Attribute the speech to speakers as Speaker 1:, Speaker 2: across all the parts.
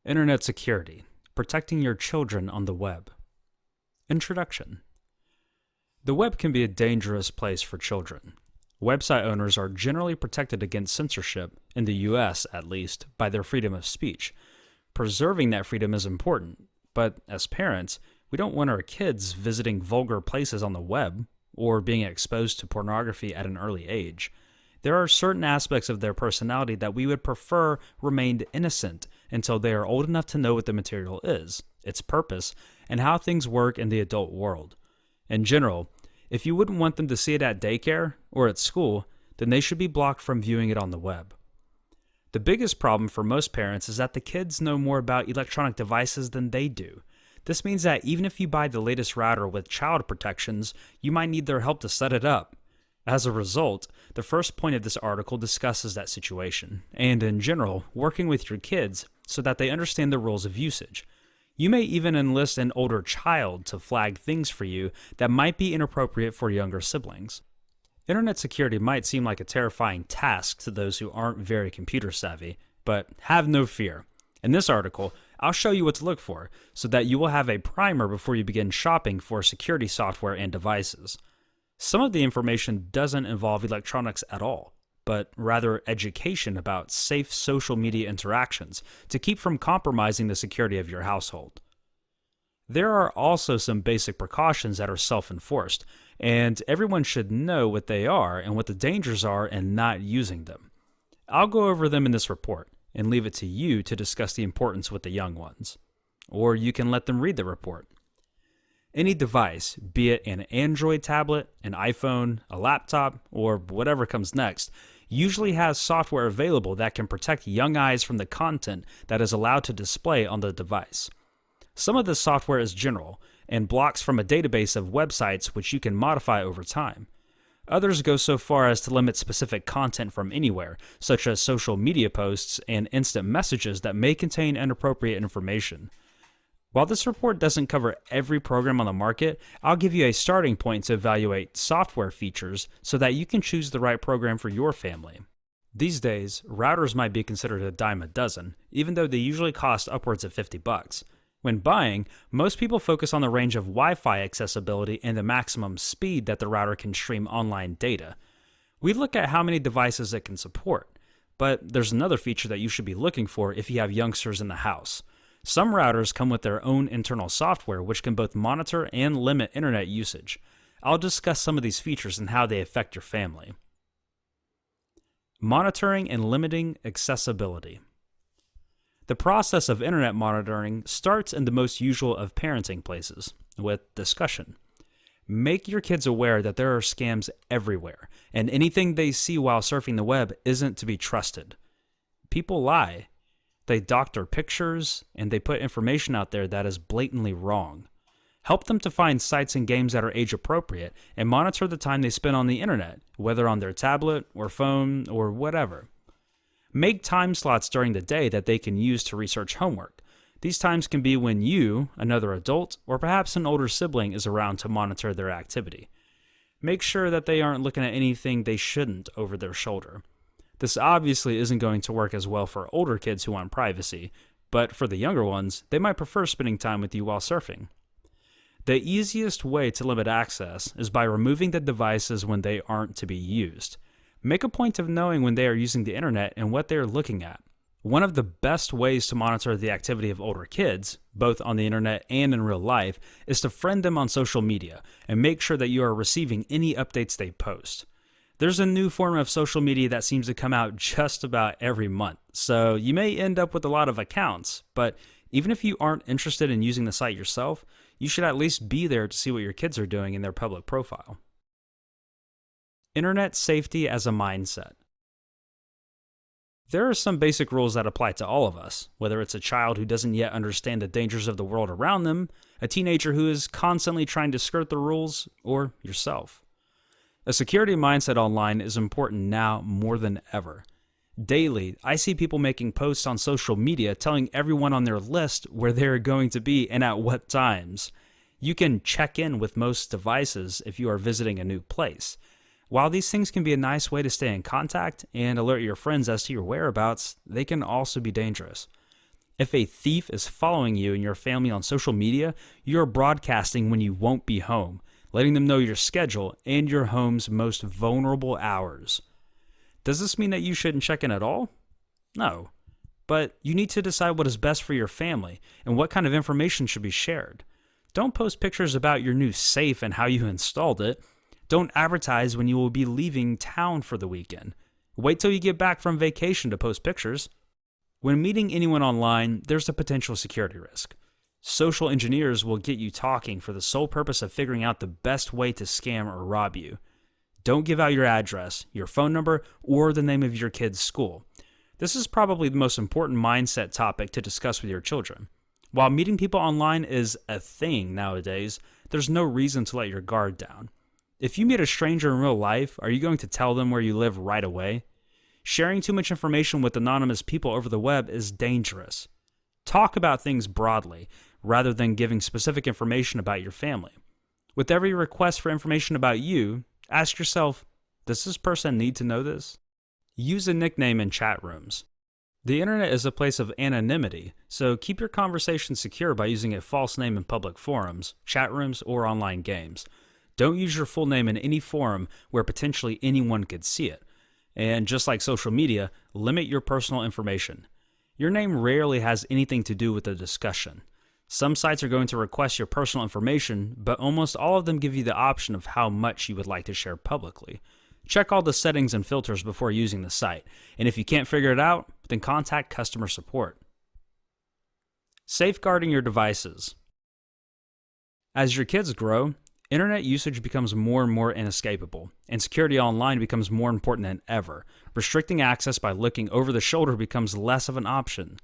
Speaker 1: Internet security, protecting your children on the web. Introduction. The web can be a dangerous place for children. Website owners are generally protected against censorship, in the US at least, by their freedom of speech. Preserving that freedom is important, but as parents, we don't want our kids visiting vulgar places on the web or being exposed to pornography at an early age. There are certain aspects of their personality that we would prefer remained innocent until they are old enough to know what the material is, its purpose, and how things work in the adult world. In general, if you wouldn't want them to see it at daycare or at school, then they should be blocked from viewing it on the web. The biggest problem for most parents is that the kids know more about electronic devices than they do. This means that even if you buy the latest router with child protections, you might need their help to set it up. As a result, the first point of this article discusses that situation, and in general, working with your kids so that they understand the rules of usage. You may even enlist an older child to flag things for you that might be inappropriate for younger siblings. Internet security might seem like a terrifying task to those who aren't very computer savvy, but have no fear. In this article, I'll show you what to look for so that you will have a primer before you begin shopping for security software and devices. Some of the information doesn't involve electronics at all, but rather education about safe social media interactions to keep from compromising the security of your household. There are also some basic precautions that are self-enforced, and everyone should know what they are and what the dangers are in not using them. I'll go over them in this report and leave it to you to discuss the importance with the young ones. Or you can let them read the report. Any device, be it an Android tablet, an iPhone, a laptop, or whatever comes next, usually has software available that can protect young eyes from the content that is allowed to display on the device. Some of this software is general and blocks from a database of websites which you can modify over time. Others go so far as to limit specific content from anywhere, such as social media posts and instant messages that may contain inappropriate information. While this report doesn't cover every program on the market, I'll give you a starting point to evaluate software features so that you can choose the right program for your family. These days, routers might be considered a dime a dozen, even though they usually cost upwards of $50. When buying, most people focus on the range of Wi-Fi accessibility and the maximum speed that the router can stream online data. We look at how many devices it can support, but there's another feature that you should be looking for if you have youngsters in the house. Some routers come with their own internal software which can both monitor and limit internet usage. I'll discuss some of these features and how they affect your family. Monitoring and limiting accessibility. The process of internet monitoring starts in the most usual of parenting places, with discussion. Make your kids aware that there are scams everywhere, and anything they see while surfing the web isn't to be trusted. People lie. They doctor pictures, and they put information out there that is blatantly wrong. Help them to find sites and games that are age appropriate, and monitor the time they spend on the internet, whether on their tablet or phone or whatever. Make time slots during the day that they can use to research homework. These times can be when you, another adult, or perhaps an older sibling is around to monitor their activity. Make sure that they aren't looking at anything they shouldn't over their shoulder. This obviously isn't going to work as well for older kids who want privacy, but for the younger ones, they might prefer spending time with you while surfing. The easiest way to limit access is by removing the devices when they aren't to be used. Make a point of knowing when they are using the internet and what they are looking at. One of the best ways to monitor the activity of older kids, both on the internet and in real life, is to friend them on social media and make sure that you are receiving any updates they post. There's a new form of social media that seems to come out just about every month, so you may end up with a lot of accounts, but even if you aren't interested in using the site yourself, you should at least be there to see what your kids are doing in their public profile. Internet safety as a mindset. There are some basic rules that apply to all of us, whether it's a child who doesn't yet understand the dangers of the world around them, a teenager who is constantly trying to skirt the rules, or yourself. A security mindset online is important now more than ever. Daily, I see people making posts on social media telling everyone on their list where they're going to be and at what times. You can check in with most devices if you are visiting a new place. While these things can be a nice way to stay in contact and alert your friends as to your whereabouts, they can also be dangerous. If a thief is following you and your family on social media, you're broadcasting when you won't be home, letting them know your schedule and your home's most vulnerable hours. Does this mean that you shouldn't check in at all? No. But you need to decide what is best for your family and what kind of information should be shared. Don't post pictures about your new safe and how you installed it. Don't advertise when you will be leaving town for the weekend. Wait till you get back from vacation to post pictures. When meeting anyone online, there's a potential security risk. Social engineers will get you talking for the sole purpose of figuring out the best way to scam or rob you. Don't give out your address, your phone number, or the name of your kid's school. This is probably the most important mindset topic to discuss with your children. While meeting people online is a thing nowadays, there's no reason to let your guard down. If you meet a stranger in real life, are you going to tell them where you live right away? Sharing too much information with anonymous people over the web is dangerous. Talk about things broadly, rather than giving specific information about your family. With every request for information about you, ask yourself, does this person need to know this? Use a nickname in chat rooms. The internet is a place of anonymity, so keep your conversation secure by using a false name in public forums, chat rooms, or online games. Don't use your full name in any forum where potentially anyone could see it. And just like social media, limit your personal information. Your name rarely has anything to do with the discussion. Some sites are going to request your personal information, but almost all of them give you the option of how much you would like to share publicly. Check all the settings and filters before using the site, and if you can't figure it out, then contact customer support. Safeguarding your devices. As your kids grow, internet usage becomes more and more inescapable, and security online becomes more important than ever. Restricting access by looking over the shoulder becomes less of an option.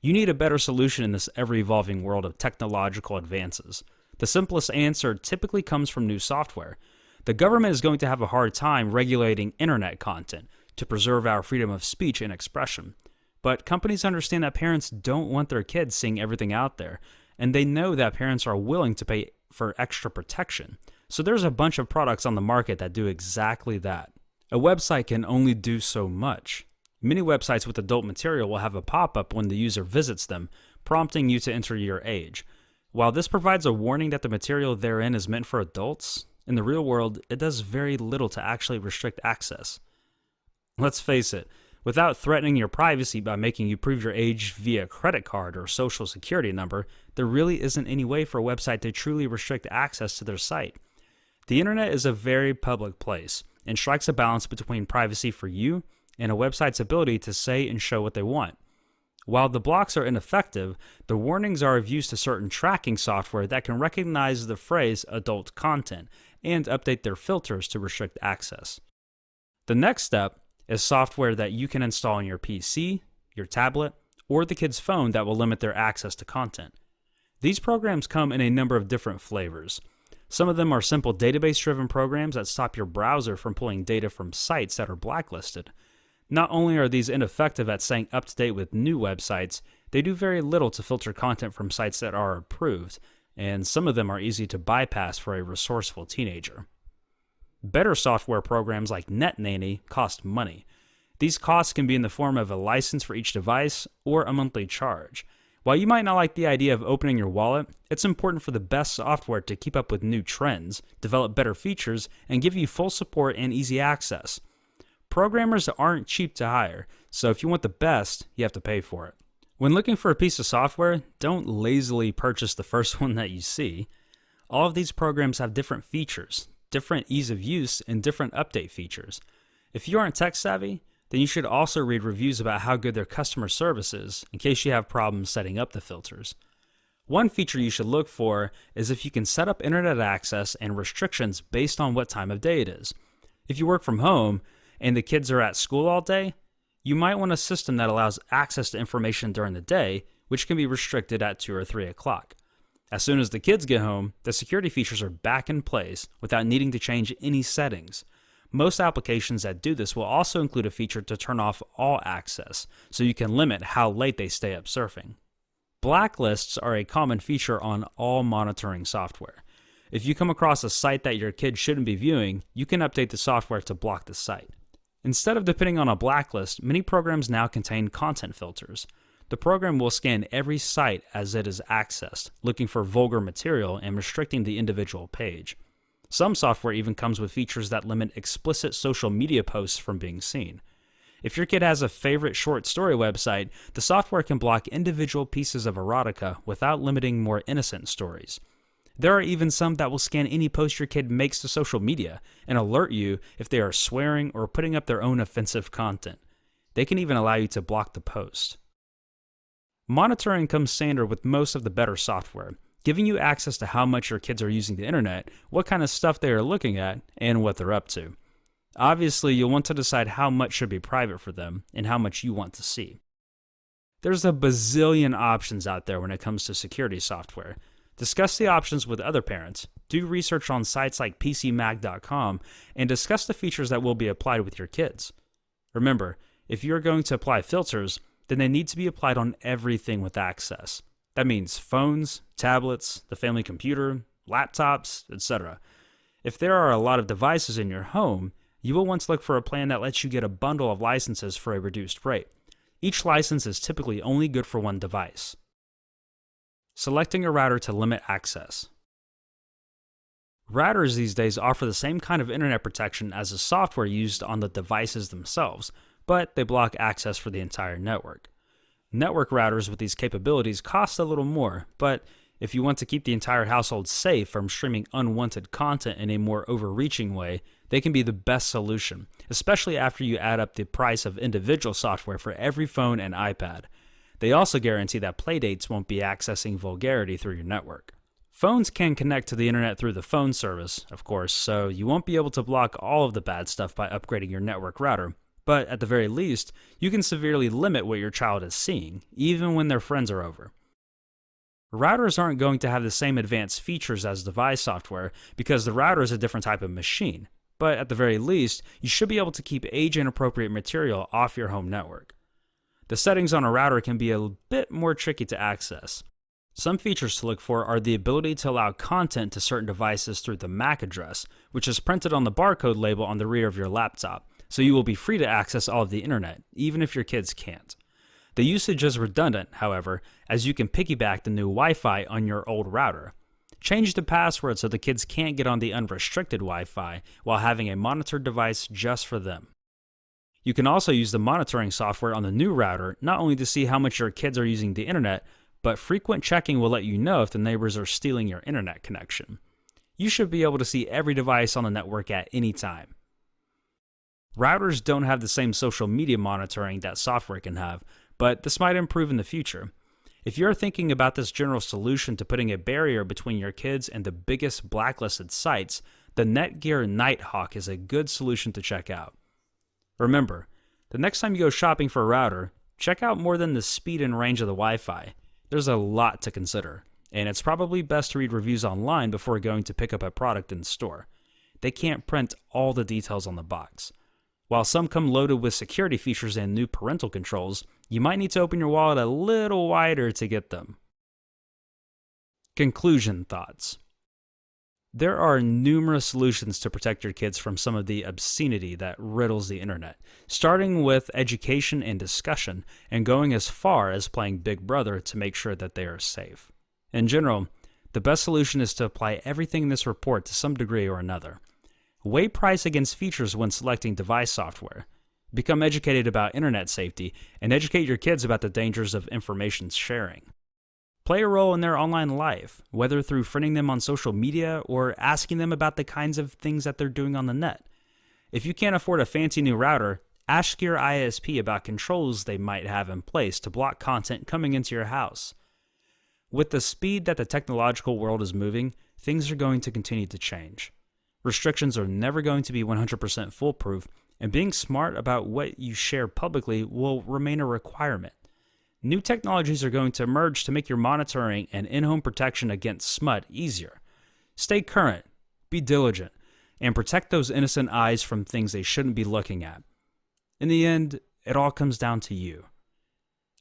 Speaker 1: You need a better solution in this ever-evolving world of technological advances. The simplest answer typically comes from new software. The government is going to have a hard time regulating internet content to preserve our freedom of speech and expression. But companies understand that parents don't want their kids seeing everything out there, and they know that parents are willing to pay for extra protection. So there's a bunch of products on the market that do exactly that. A website can only do so much. Many websites with adult material will have a pop-up when the user visits them, prompting you to enter your age. While this provides a warning that the material therein is meant for adults, in the real world, it does very little to actually restrict access. Let's face it, without threatening your privacy by making you prove your age via credit card or social security number, there really isn't any way for a website to truly restrict access to their site. The internet is a very public place and strikes a balance between privacy for you and a website's ability to say and show what they want. While the blocks are ineffective, the warnings are of use to certain tracking software that can recognize the phrase adult content and update their filters to restrict access. The next step is software that you can install on your PC, your tablet, or the kid's phone that will limit their access to content. These programs come in a number of different flavors. Some of them are simple database-driven programs that stop your browser from pulling data from sites that are blacklisted. Not only are these ineffective at staying up to date with new websites, they do very little to filter content from sites that are approved, and some of them are easy to bypass for a resourceful teenager. Better software programs like NetNanny cost money. These costs can be in the form of a license for each device or a monthly charge. While you might not like the idea of opening your wallet, it's important for the best software to keep up with new trends, develop better features, and give you full support and easy access. Programmers aren't cheap to hire, so if you want the best, you have to pay for it. When looking for a piece of software, don't lazily purchase the first one that you see. All of these programs have different features, different ease of use, and different update features. If you aren't tech savvy, then you should also read reviews about how good their customer service is in case you have problems setting up the filters. One feature you should look for is if you can set up internet access and restrictions based on what time of day it is. If you work from home and the kids are at school all day, you might want a system that allows access to information during the day, which can be restricted at 2 or 3 o'clock. As soon as the kids get home, the security features are back in place without needing to change any settings. Most applications that do this will also include a feature to turn off all access, so you can limit how late they stay up surfing. Blacklists are a common feature on all monitoring software. If you come across a site that your kid shouldn't be viewing, you can update the software to block the site. Instead of depending on a blacklist, many programs now contain content filters. The program will scan every site as it is accessed, looking for vulgar material and restricting the individual page. Some software even comes with features that limit explicit social media posts from being seen. If your kid has a favorite short story website, the software can block individual pieces of erotica without limiting more innocent stories. There are even some that will scan any post your kid makes to social media and alert you if they are swearing or putting up their own offensive content. They can even allow you to block the post. Monitoring comes standard with most of the better software, giving you access to how much your kids are using the internet, what kind of stuff they are looking at, and what they're up to. Obviously, you'll want to decide how much should be private for them and how much you want to see. There's a bazillion options out there when it comes to security software. Discuss the options with other parents, do research on sites like PCMag.com, and discuss the features that will be applied with your kids. Remember, if you're going to apply filters, then they need to be applied on everything with access. That means phones, tablets, the family computer, laptops, etc. If there are a lot of devices in your home, you will want to look for a plan that lets you get a bundle of licenses for a reduced rate. Each license is typically only good for one device. Selecting a router to limit access. Routers these days offer the same kind of internet protection as the software used on the devices themselves, but they block access for the entire network. Network routers with these capabilities cost a little more, but if you want to keep the entire household safe from streaming unwanted content in a more overreaching way, they can be the best solution, especially after you add up the price of individual software for every phone and iPad. They also guarantee that playdates won't be accessing vulgarity through your network. Phones can connect to the internet through the phone service, of course, so you won't be able to block all of the bad stuff by upgrading your network router, but at the very least, you can severely limit what your child is seeing, even when their friends are over. Routers aren't going to have the same advanced features as device software because the router is a different type of machine, but at the very least, you should be able to keep age-inappropriate material off your home network. The settings on a router can be a bit more tricky to access. Some features to look for are the ability to allow content to certain devices through the MAC address, which is printed on the barcode label on the rear of your laptop, so you will be free to access all of the internet, even if your kids can't. The usage is redundant, however, as you can piggyback the new Wi-Fi on your old router. Change the password so the kids can't get on the unrestricted Wi-Fi while having a monitored device just for them. You can also use the monitoring software on the new router not only to see how much your kids are using the internet, but frequent checking will let you know if the neighbors are stealing your internet connection. You should be able to see every device on the network at any time. Routers don't have the same social media monitoring that software can have, but this might improve in the future. If you're thinking about this general solution to putting a barrier between your kids and the biggest blacklisted sites, the Netgear Nighthawk is a good solution to check out. Remember, the next time you go shopping for a router, check out more than the speed and range of the Wi-Fi. There's a lot to consider, and it's probably best to read reviews online before going to pick up a product in store. They can't print all the details on the box. While some come loaded with security features and new parental controls, you might need to open your wallet a little wider to get them. Conclusion thoughts. There are numerous solutions to protect your kids from some of the obscenity that riddles the internet, starting with education and discussion, and going as far as playing Big Brother to make sure that they are safe. In general, the best solution is to apply everything in this report to some degree or another. Weigh price against features when selecting device software. Become educated about internet safety, and educate your kids about the dangers of information sharing. Play a role in their online life, whether through friending them on social media or asking them about the kinds of things that they're doing on the net. If you can't afford a fancy new router, ask your ISP about controls they might have in place to block content coming into your house. With the speed that the technological world is moving, things are going to continue to change. Restrictions are never going to be 100% foolproof, and being smart about what you share publicly will remain a requirement. New technologies are going to emerge to make your monitoring and in-home protection against smut easier. Stay current, be diligent, and protect those innocent eyes from things they shouldn't be looking at. In the end, it all comes down to you.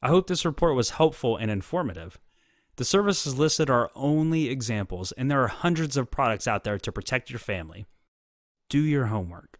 Speaker 1: I hope this report was helpful and informative. The services listed are only examples, and there are hundreds of products out there to protect your family. Do your homework.